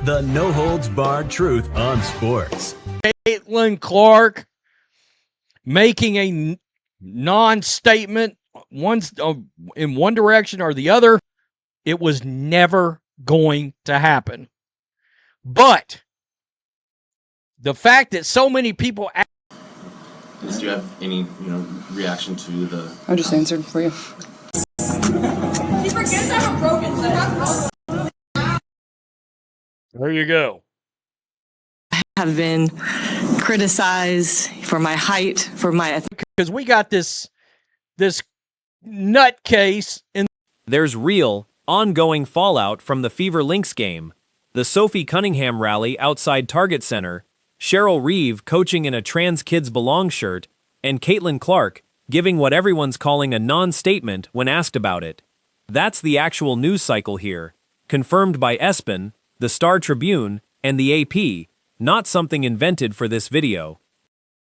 The no-holds-barred truth on sports. Caitlin Clark making a non-statement in one direction or the other. It was never going to happen. But the fact that so many people... Do you have any, reaction to the... I just answered for you. She forgets I have broken. So that's There you go. Have been criticized for my height, for my... Because we got this nutcase in... There's real, ongoing fallout from the Fever Lynx game, the Sophie Cunningham rally outside Target Center, Cheryl Reeve coaching in a Trans Kids Belong shirt, and Caitlin Clark giving what everyone's calling a non-statement when asked about it. That's the actual news cycle here, confirmed by ESPN, the Star Tribune, and the AP, not something invented for this video.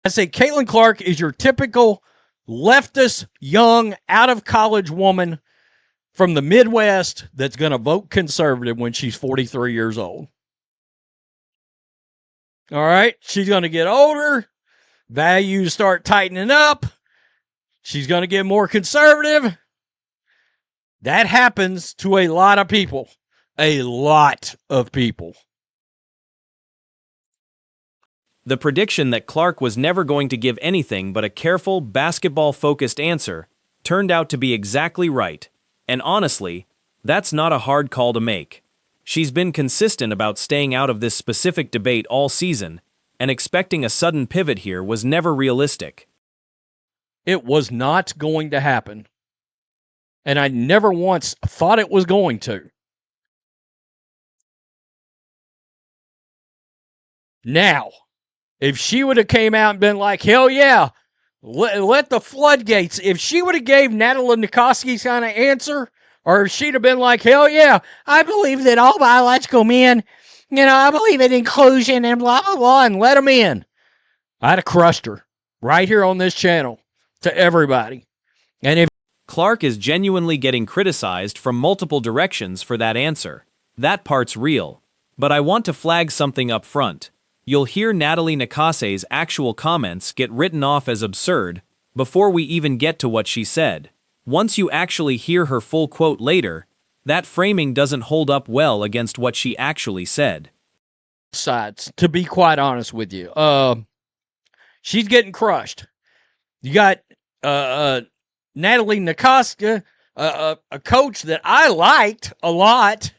I say Caitlin Clark is your typical leftist, young, out-of-college woman from the Midwest that's going to vote conservative when she's 43 years old. All right? She's going to get older. Values start tightening up. She's going to get more conservative. That happens to a lot of people. A lot of people. The prediction that Clark was never going to give anything but a careful, basketball-focused answer turned out to be exactly right. And honestly, that's not a hard call to make. She's been consistent about staying out of this specific debate all season, and expecting a sudden pivot here was never realistic. It was not going to happen. And I never once thought it was going to. Now, if she would have came out and been like, hell yeah, let the floodgates, if she would have gave Natalie Nakase's kind of answer, or if she'd have been like, hell yeah, I believe that all biological men, I believe in inclusion and blah, blah, blah, and let them in. I'd have crushed her right here on this channel to everybody. And if Clark is genuinely getting criticized from multiple directions for that answer, that part's real. But I want to flag something up front. You'll hear Natalie Nakase's actual comments get written off as absurd before we even get to what she said. Once you actually hear her full quote later, that framing doesn't hold up well against what she actually said. Sides, to be quite honest with you. She's getting crushed. You got Natalie Nakase, a coach that I liked a lot,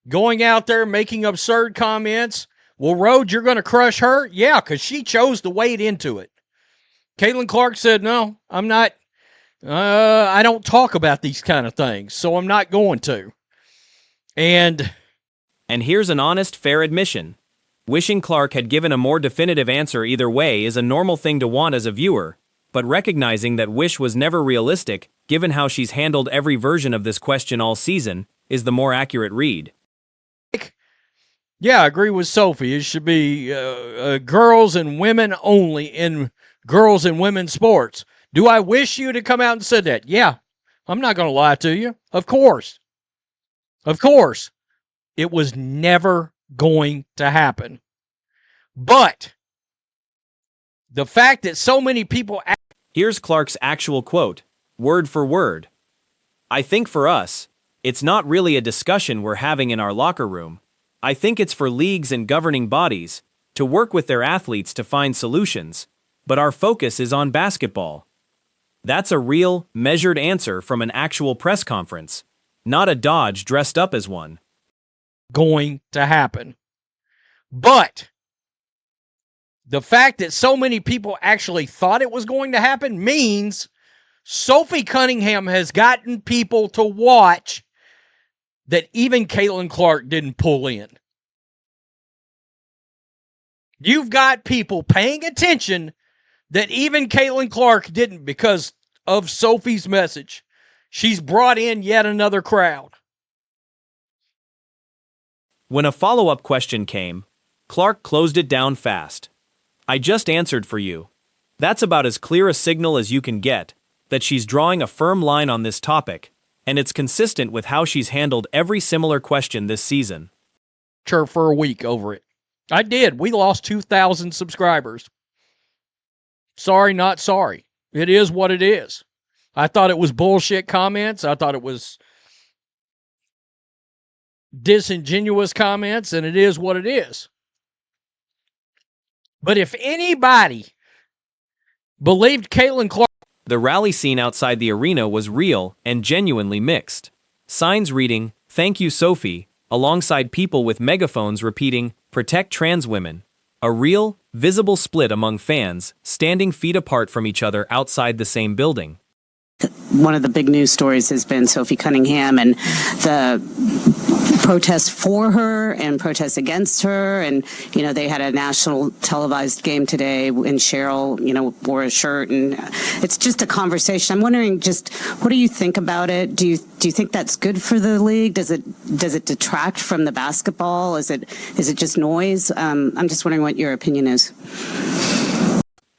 going out there making absurd comments. Well, Rhodes, you're going to crush her? Yeah, because she chose to wade into it. Caitlin Clark said, no, I'm not. I don't talk about these kind of things, so I'm not going to. And here's an honest, fair admission. Wishing Clark had given a more definitive answer either way is a normal thing to want as a viewer, but recognizing that wish was never realistic, given how she's handled every version of this question all season, is the more accurate read. yeah, I agree with Sophie. It should be girls and women only in girls and women's sports. Do I wish you to come out and said that? Yeah, I'm not going to lie to you. Of course. Of course. It was never going to happen. But the fact that so many people... Here's Clark's actual quote, word for word. I think for us, it's not really a discussion we're having in our locker room. I think it's for leagues and governing bodies to work with their athletes to find solutions, but our focus is on basketball. That's a real, measured answer from an actual press conference, not a Dodge dressed up as one. Going to happen. But the fact that so many people actually thought it was going to happen means Sophie Cunningham has gotten people to watch that even Caitlin Clark didn't pull in. You've got people paying attention that even Caitlin Clark didn't because of Sophie's message. She's brought in yet another crowd. When a follow-up question came, Clark closed it down fast. I just answered for you. That's about as clear a signal as you can get that she's drawing a firm line on this topic, and it's consistent with how she's handled every similar question this season. her for a week over it. I did. We lost 2,000 subscribers. Sorry, not sorry. It is what it is. I thought it was bullshit comments. I thought it was disingenuous comments, and it is what it is. But if anybody believed Caitlin Clark, The rally scene outside the arena was real and genuinely mixed. Signs reading, "Thank you, Sophie," alongside people with megaphones repeating, "Protect trans women." A real, visible split among fans, standing feet apart from each other outside the same building. One of the big news stories has been Sophie Cunningham and the protests for her and protests against her. And, they had a national televised game today and Cheryl, wore a shirt, and it's just a conversation. I'm wondering just, what do you think about it? Do you think that's good for the league? Does it detract from the basketball? Is it just noise? I'm just wondering what your opinion is.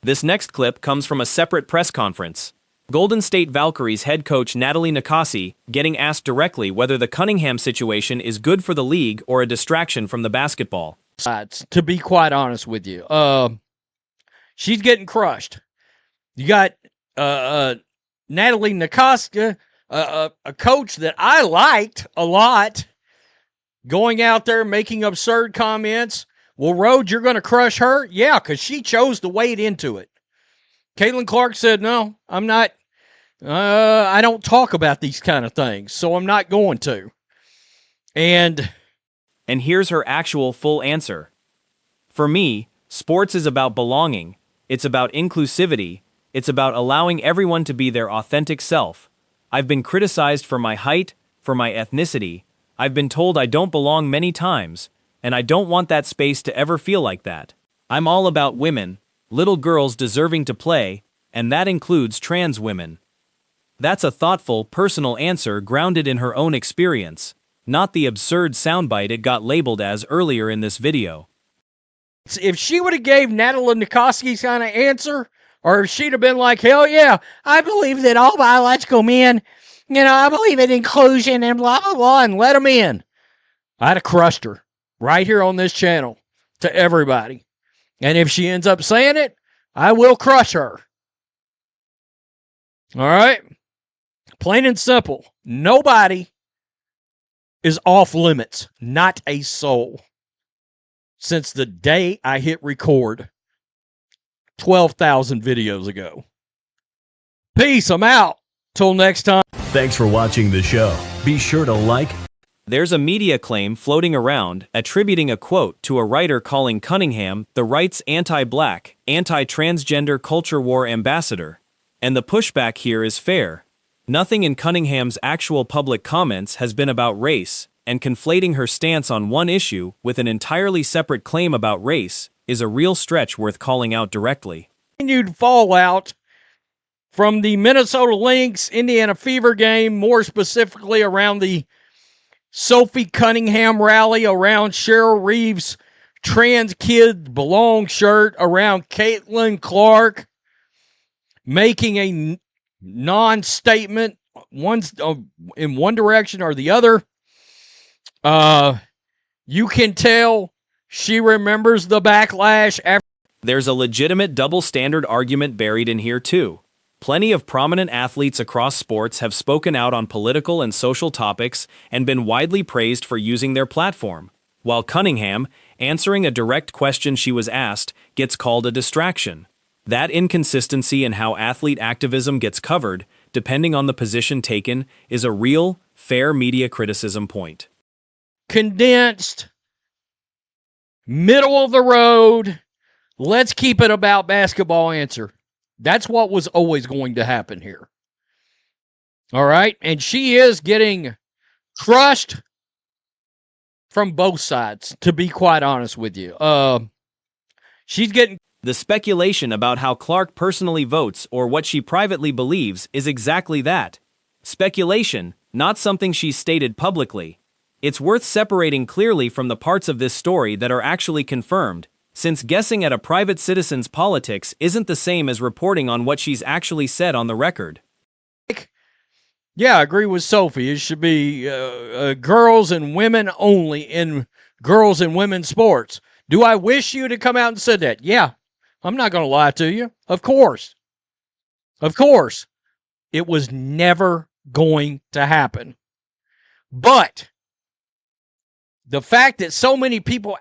This next clip comes from a separate press conference. Golden State Valkyries head coach Natalie Nakase getting asked directly whether the Cunningham situation is good for the league or a distraction from the basketball. to be quite honest with you, she's getting crushed. You got Natalie Nakase, a coach that I liked a lot, going out there making absurd comments. Well, Rhodes, you're going to crush her? Yeah, because she chose to wade into it. Caitlin Clark said, no, I'm not. I don't talk about these kind of things, so I'm not going to. And here's her actual full answer. "For me, sports is about belonging. It's about inclusivity. It's about allowing everyone to be their authentic self. I've been criticized for my height, for my ethnicity. I've been told I don't belong many times, and I don't want that space to ever feel like that. I'm all about women, little girls deserving to play, and that includes trans women." That's a thoughtful, personal answer grounded in her own experience, not the absurd soundbite it got labeled as earlier in this video. if she would have gave Natalie Nikoski's kind of answer, or if she'd have been like, hell yeah, I believe that all biological men, I believe in inclusion and blah, blah, blah, and let them in, I'd have crushed her right here on this channel to everybody. And if she ends up saying it, I will crush her. All right? Plain and simple. Nobody is off limits. Not a soul. Since the day I hit record 12,000 videos ago. Peace. I'm out. Till next time. Thanks for watching the show. Be sure to like. There's a media claim floating around attributing a quote to a writer calling Cunningham the right's anti-black, anti-transgender culture war ambassador. And the pushback here is fair. Nothing in Cunningham's actual public comments has been about race, and conflating her stance on one issue with an entirely separate claim about race is a real stretch worth calling out directly. Continued fallout from the Minnesota Lynx Indiana Fever game, more specifically around the Sophie Cunningham rally, around Cheryl Reeves' trans kid belong shirt, around Caitlin Clark making a non-statement in one direction or the other. You can tell she remembers the backlash after. There's a legitimate double standard argument buried in here too. Plenty of prominent athletes across sports have spoken out on political and social topics and been widely praised for using their platform, while Cunningham, answering a direct question she was asked, gets called a distraction. That inconsistency in how athlete activism gets covered, depending on the position taken, is a real, fair media criticism point. Condensed, middle of the road, let's keep it about basketball answer. That's what was always going to happen here. All right? And she is getting crushed from both sides, to be quite honest with you. She's getting... The speculation about how Clark personally votes or what she privately believes is exactly that. Speculation, not something she's stated publicly. It's worth separating clearly from the parts of this story that are actually confirmed, since guessing at a private citizen's politics isn't the same as reporting on what she's actually said on the record. Yeah, I agree with Sophie. It should be girls and women only in girls and women's sports. Do I wish you to come out and said that? Yeah, I'm not going to lie to you. Of course. Of course. It was never going to happen. But the fact that so many people